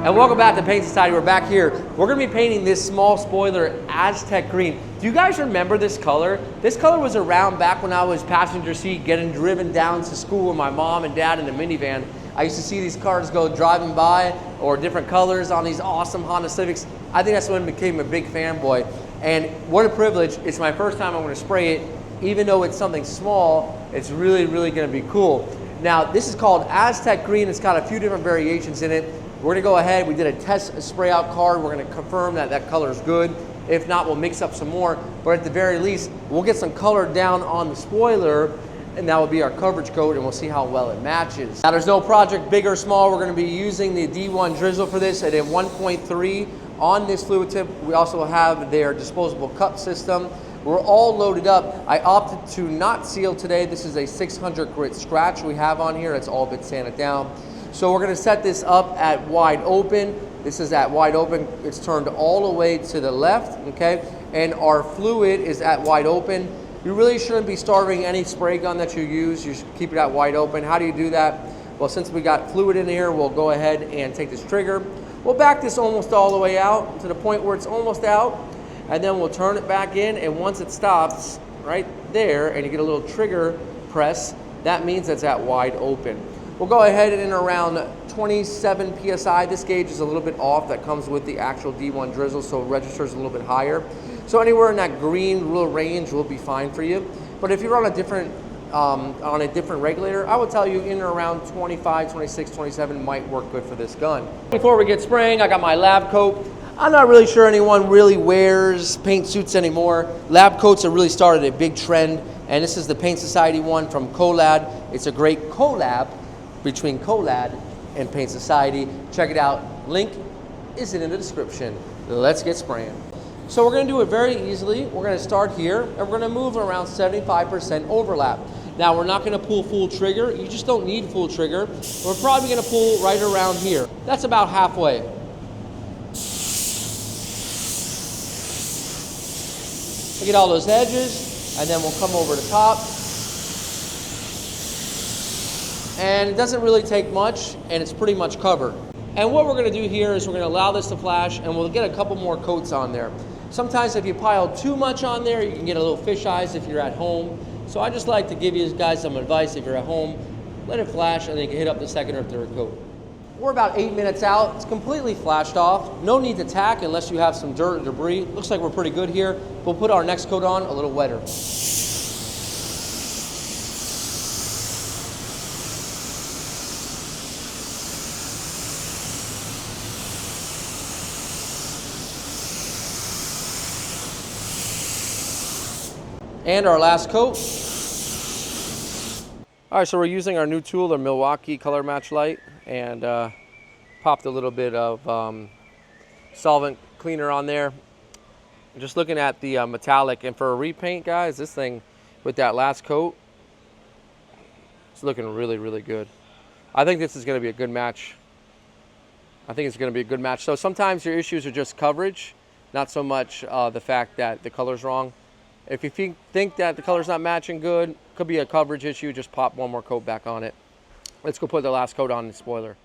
And welcome back to Paint Society. We're back here. We're gonna be painting this small spoiler Aztec green. Do you guys remember this color? This color was around back when I was passenger seat getting driven down to school with my mom and dad in the minivan. I used to see these cars go driving by, or different colors on these awesome Honda Civics. I think that's when I became a big fanboy. And what a privilege. It's my first time I'm gonna spray it. Even though it's something small, it's really, really gonna be cool. Now, this is called Aztec green. It's got a few different variations in it. We're gonna go ahead, we did a test spray out card. We're gonna confirm that that color is good. If not, we'll mix up some more. But at the very least, we'll get some color down on the spoiler, and that will be our coverage coat, and we'll see how well it matches. Now, there's no project big or small. We're gonna be using the D1 drizzle for this at a 1.3 on this fluid tip. We also have their disposable cup system. We're all loaded up. I opted to not seal today. This is a 600 grit scratch we have on here. It's all been sanded down. So we're gonna set this up at wide open. This is at wide open. It's turned all the way to the left, okay? And our fluid is at wide open. You really shouldn't be starving any spray gun that you use. You should keep it at wide open. How do you do that? Well, since we got fluid in here, we'll go ahead and take this trigger. We'll back this almost all the way out to the point where it's almost out, and then we'll turn it back in, and once it stops right there and you get a little trigger press, that means it's at wide open. We'll go ahead and in around 27 PSI. This gauge is a little bit off. That comes with the actual D1 drizzle, so it registers a little bit higher. So anywhere in that green little range will be fine for you. But if you're on a different regulator, I would tell you in and around 25, 26, 27 might work good for this gun. Before we get spraying, I got my lab coat. I'm not really sure anyone really wears paint suits anymore. Lab coats have really started a big trend, and this is the Paint Society one from Colad. It's a great collab between Colad and Paint Society. Check it out. Link is in the description. Let's get spraying. So we're gonna do it very easily. We're gonna start here, and we're gonna move around 75% overlap. Now, we're not gonna pull full trigger. You just don't need full trigger. We're probably gonna pull right around here. That's about halfway. Look at all those edges, and then we'll come over the top. And it doesn't really take much, and it's pretty much covered. And what we're gonna do here is we're gonna allow this to flash, and we'll get a couple more coats on there. Sometimes if you pile too much on there, you can get a little fish eyes if you're at home. So I just like to give you guys some advice. If you're at home, let it flash, and then you can hit up the second or third coat. We're about 8 minutes out. It's completely flashed off. No need to tack unless you have some dirt or debris. Looks like we're pretty good here. We'll put our next coat on a little wetter. And our last coat. All right, so we're using our new tool, the Milwaukee Color Match Light, and popped a little bit of solvent cleaner on there. Just looking at the metallic, and for a repaint, guys, this thing with that last coat, it's looking really, really good. I think this is gonna be a good match. I think it's gonna be a good match. So sometimes your issues are just coverage, not so much the fact that the color's wrong. If you think that the color's not matching good, could be a coverage issue, just pop one more coat back on it. Let's go put the last coat on the spoiler.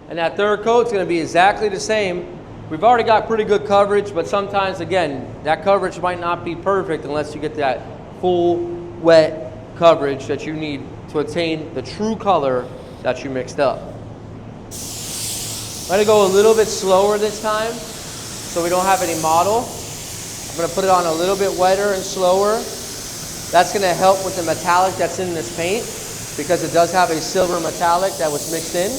And that third coat's gonna be exactly the same. We've already got pretty good coverage, but sometimes, again, that coverage might not be perfect unless you get that full, wet coverage that you need to attain the true color that you mixed up. Let it go a little bit slower this time so we don't have any mottle. I'm gonna put it on a little bit wetter and slower. That's gonna help with the metallic that's in this paint because it does have a silver metallic that was mixed in.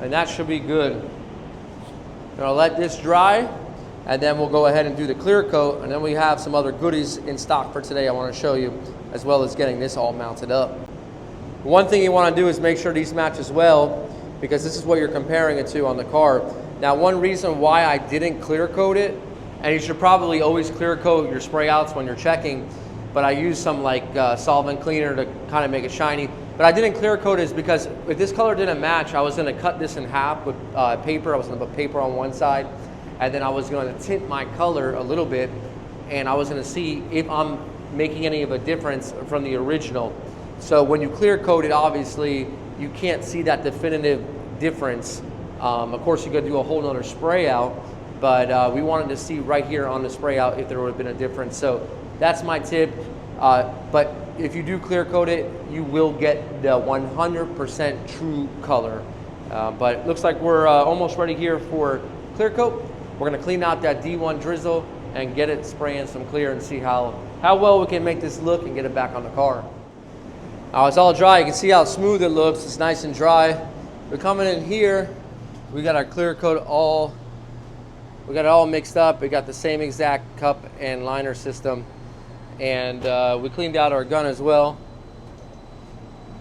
And that should be good. I'm gonna let this dry, and then we'll go ahead and do the clear coat, and then we have some other goodies in stock for today I wanna show you, as well as getting this all mounted up. One thing you wanna do is make sure these match as well, because this is what you're comparing it to on the car. Now, one reason why I didn't clear coat it, and you should probably always clear coat your spray outs when you're checking, but I used some like solvent cleaner to kind of make it shiny. But I didn't clear coat it is because if this color didn't match, I was gonna cut this in half with paper. I was gonna put paper on one side, and then I was gonna tint my color a little bit, and I was gonna see if I'm making any of a difference from the original. So when you clear coat it, obviously you can't see that definitive difference. Of course, you could do a whole nother spray out, but we wanted to see right here on the spray out if there would have been a difference. So that's my tip. But if you do clear coat it, you will get the 100% true color. But it looks like we're almost ready here for clear coat. We're gonna clean out that D1 drizzle and get it spraying some clear and see how well we can make this look and get it back on the car. Now it's all dry. You can see how smooth it looks. It's nice and dry. We're coming in here. We got our clear coat we got it all mixed up. We got the same exact cup and liner system. And we cleaned out our gun as well.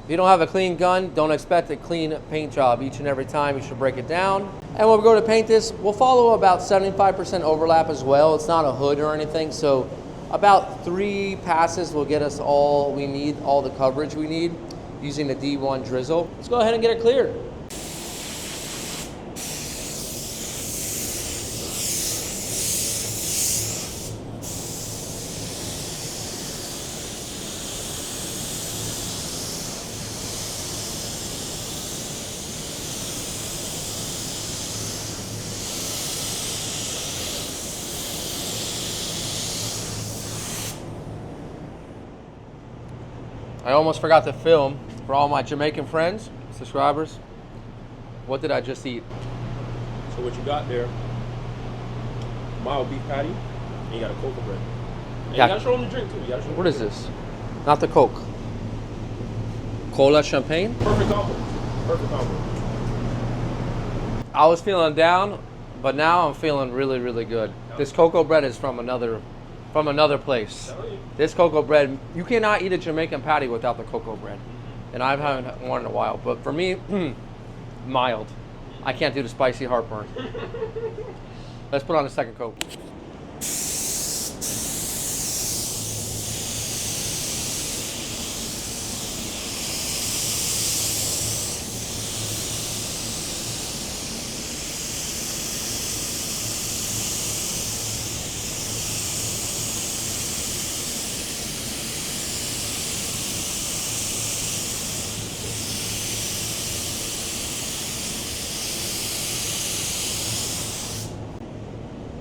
If you don't have a clean gun, don't expect a clean paint job each and every time. You should break it down. And when we go to paint this, we'll follow about 75% overlap as well. It's not a hood or anything, so about 3 passes will get us all we need, all the coverage we need using the D1 drizzle. Let's go ahead and get it cleared. I almost forgot to film for all my Jamaican friends, subscribers. What did I just eat? So what you got there, mild beef patty, and you got a cocoa bread. And Yeah. you gotta show them the drink too. You gotta show them What is this? Not the Coke. Cola champagne? Perfect combo. Perfect combo. I was feeling down, but now I'm feeling really, really good. This cocoa bread is from another place. This cocoa bread, you cannot eat a Jamaican patty without the cocoa bread. And I haven't had one in a while, but for me, mild. I can't do the spicy heartburn. Let's put on the second coat.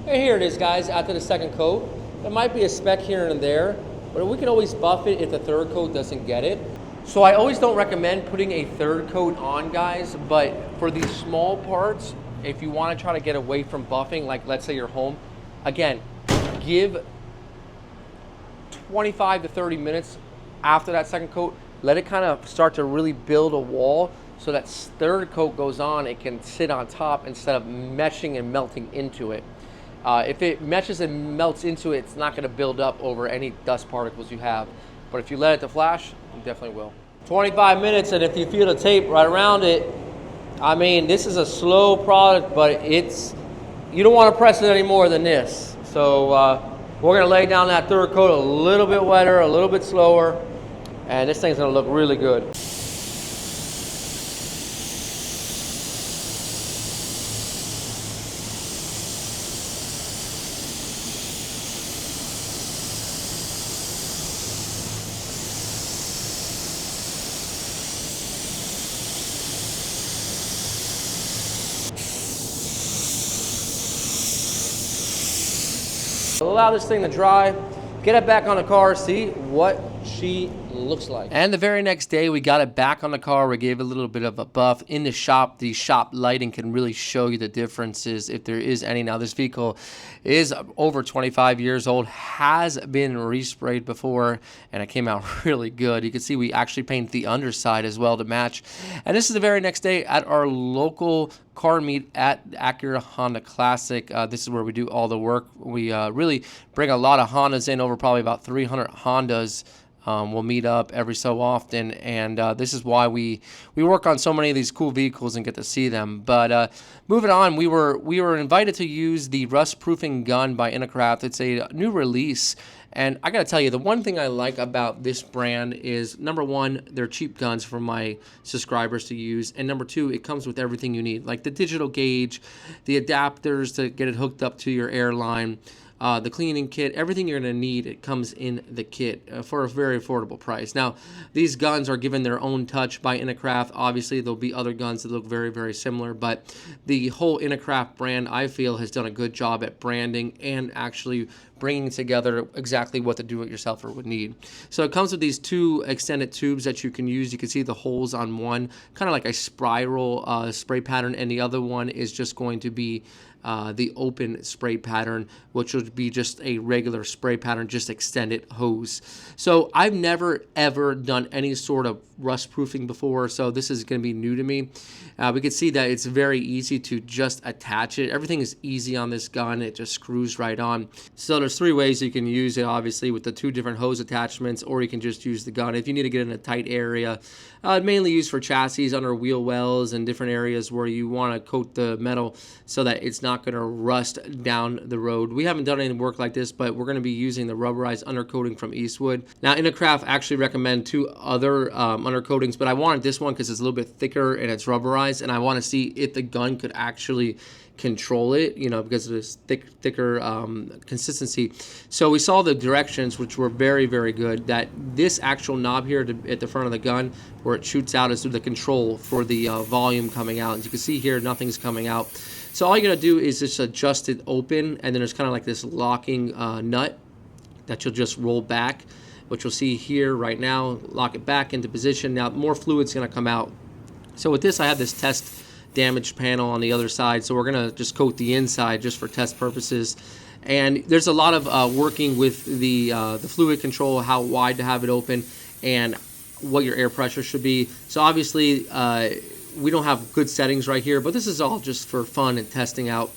And here it is, guys, after the second coat. There might be a speck here and there, but we can always buff it if the third coat doesn't get it. So I always don't recommend putting a third coat on, guys, but for these small parts, if you want to try to get away from buffing, like let's say you're home, again, give 25 to 30 minutes after that second coat. Let it kind of start to really build a wall, so that third coat goes on, it can sit on top instead of meshing and melting into it. If it meshes and melts into it, it's not going to build up over any dust particles you have. But if you let it to flash, you definitely will. 25 minutes, and if you feel the tape right around it, I mean, this is a slow product, but you don't want to press it any more than this. So we're going to lay down that third coat a little bit wetter, a little bit slower, and this thing's going to look really good. Allow this thing to dry, get it back on the car, see what she looks like. And the very next day, we got it back on the car. We gave it a little bit of a buff. In the shop, the shop lighting can really show you the differences, if there is any. Now, this vehicle is over 25 years old, has been resprayed before, and it came out really good. You can see we actually painted the underside as well to match. And this is the very next day at our local car meet at Acura Honda Classic. This is where we do all the work. We really bring a lot of Hondas in, over probably about 300 Hondas. We'll meet up every so often, and this is why we work on so many of these cool vehicles and get to see them. But moving on, we were invited to use the rust proofing gun by Inokraft. It's a new release, and I gotta tell you, the one thing I like about this brand is, number one, they're cheap guns for my subscribers to use, and number two, it comes with everything you need, like the digital gauge, the adapters to get it hooked up to your airline. the cleaning kit, everything you're going to need, it comes in the kit for a very affordable price. Now, these guns are given their own touch by Inokraft. Obviously, there'll be other guns that look very, very similar, but the whole Inokraft brand, I feel, has done a good job at branding and actually bringing together exactly what the do-it-yourselfer would need. So it comes with these 2 extended tubes that you can use. You can see the holes on one, kind of like a spiral spray pattern, and the other one is just going to be the open spray pattern, which would be just a regular spray pattern, just extended hose. So I've never ever done any sort of rust proofing before, so this is going to be new to me. We can see that it's very easy to just attach it. Everything is easy on this gun. It just screws right on. So there's 3 ways you can use it, obviously, with the 2 different hose attachments, or you can just use the gun. If you need to get in a tight area, mainly used for chassis, under wheel wells, and different areas where you want to coat the metal so that it's not going to rust down the road. We haven't done any work like this, but we're going to be using the rubberized undercoating from Eastwood. Now, Inokraft actually recommend 2 other undercoatings, but I wanted this one because it's a little bit thicker and it's rubberized, and I want to see if the gun could actually control it, you know, because of this thicker consistency. So we saw the directions, which were very, very good, that this actual knob here at the front of the gun where it shoots out is through the control for the volume coming out. As you can see here, nothing's coming out. So all you gotta do is just adjust it open, and then there's kind of like this locking nut that you'll just roll back, which you'll see here right now. Lock it back into position. Now more fluid's gonna come out. So with this, I have this test damaged panel on the other side, so we're gonna just coat the inside just for test purposes. And there's a lot of working with the fluid control, how wide to have it open, and what your air pressure should be. So obviously we don't have good settings right here, but this is all just for fun and testing out.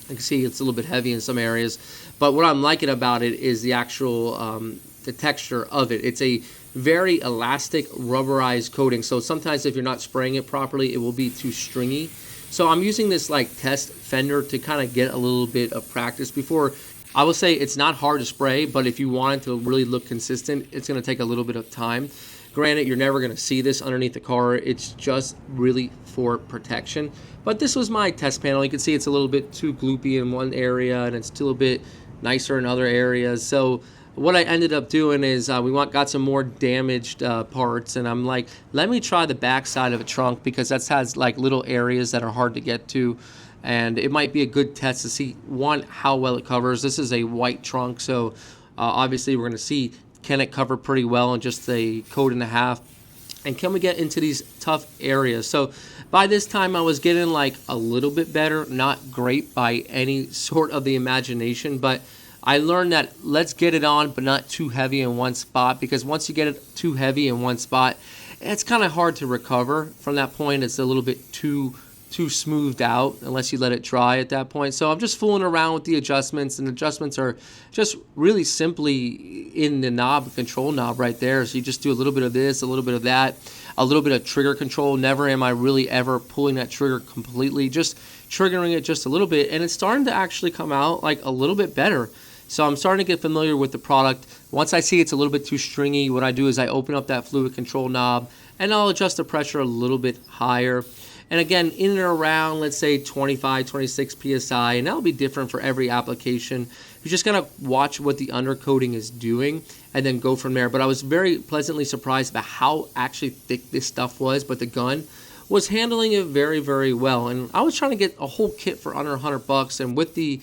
You can see it's a little bit heavy in some areas, but what I'm liking about it is the actual the texture of it. It's a very elastic rubberized coating, so sometimes if you're not spraying it properly, it will be too stringy. So I'm using this like test fender to kind of get a little bit of practice before. I will say it's not hard to spray, but if you want it to really look consistent, it's going to take a little bit of time. Granted, you're never going to see this underneath the car. It's just really for protection. But this was my test panel. You can see it's a little bit too gloopy in one area, and it's still a bit nicer in other areas. So what I ended up doing is got some more damaged parts, and I'm like, let me try the back side of a trunk, because that has like little areas that are hard to get to, and it might be a good test to see, one, how well it covers. This is a white trunk, so obviously we're going to see, can it cover pretty well in just a coat and a half, and can we get into these tough areas? So by this time I was getting like a little bit better, not great by any sort of the imagination, but I learned that let's get it on, but not too heavy in one spot, because once you get it too heavy in one spot, it's kind of hard to recover from that point. It's a little bit too smoothed out unless you let it dry at that point. So I'm just fooling around with the adjustments, and adjustments are just really simply in the knob, control knob right there. So you just do a little bit of this, a little bit of that, a little bit of trigger control. Never am I really ever pulling that trigger completely, just triggering it just a little bit, and it's starting to actually come out like a little bit better. So I'm starting to get familiar with the product. Once I see it's a little bit too stringy, what I do is I open up that fluid control knob, and I'll adjust the pressure a little bit higher. And again, in and around, let's say 25, 26 PSI, and that'll be different for every application. You're just gonna watch what the undercoating is doing and then go from there. But I was very pleasantly surprised by how actually thick this stuff was, but the gun was handling it very, very well. And I was trying to get a whole kit for under $100, and with the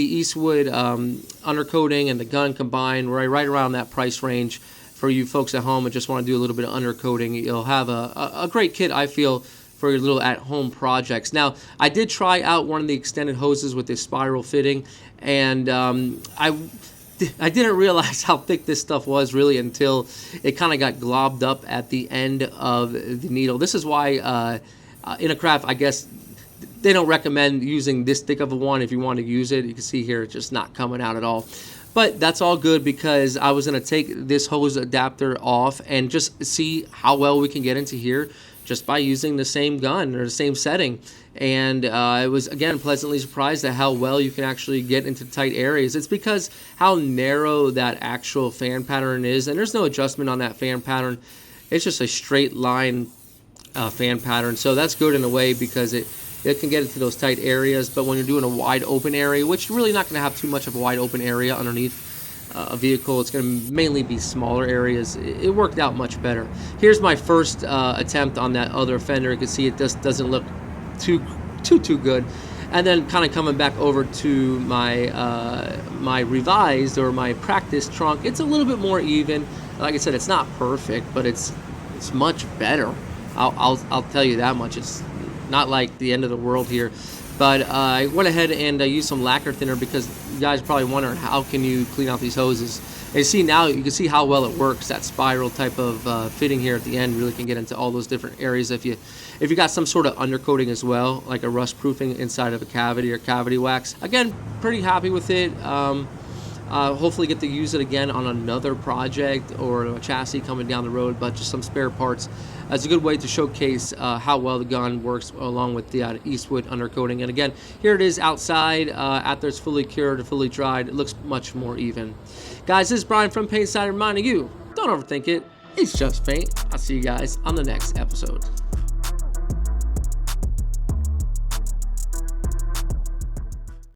Eastwood undercoating and the gun combined, right around that price range for you folks at home and just want to do a little bit of undercoating, you'll have a great kit, I feel, for your little at-home projects. Now, I did try out one of the extended hoses with this spiral fitting, and I didn't realize how thick this stuff was really until it kind of got globbed up at the end of the needle. This is why Inokraft, I guess, they don't recommend using this thick of a one. If you want to use it, you can see here it's just not coming out at all. But that's all good, because I was going to take this hose adapter off and just see how well we can get into here just by using the same gun or the same setting. And I was, again, pleasantly surprised at how well you can actually get into tight areas. It's because how narrow that actual fan pattern is, and there's no adjustment on that fan pattern. It's just a straight line fan pattern. So that's good in a way, because it it can get into those tight areas. But when you're doing a wide open area, which you're really not going to have too much of a wide open area underneath a vehicle, it's going to mainly be smaller areas. It worked out much better. Here's my first attempt on that other fender. You can see it just doesn't look too good. And then kind of coming back over to my my revised or my practice trunk, it's a little bit more even. Like I said, it's not perfect, but it's much better. I'll tell you that much. It's not like the end of the world here. But I went ahead and used some lacquer thinner because you guys are probably wondering, how can you clean out these hoses? And you see now, you can see how well it works. That spiral type of fitting here at the end really can get into all those different areas. If you got some sort of undercoating as well, like a rust proofing inside of a cavity or cavity wax. Again, pretty happy with it. Hopefully get to use it again on another project or a chassis coming down the road, but just some spare parts as a good way to showcase how well the gun works along with the Eastwood undercoating. And again, here it is outside after it's fully cured and fully dried. It looks much more even. Guys, this is Brian from Paint Side reminding you, don't overthink it. It's just paint. I'll see you guys on the next episode.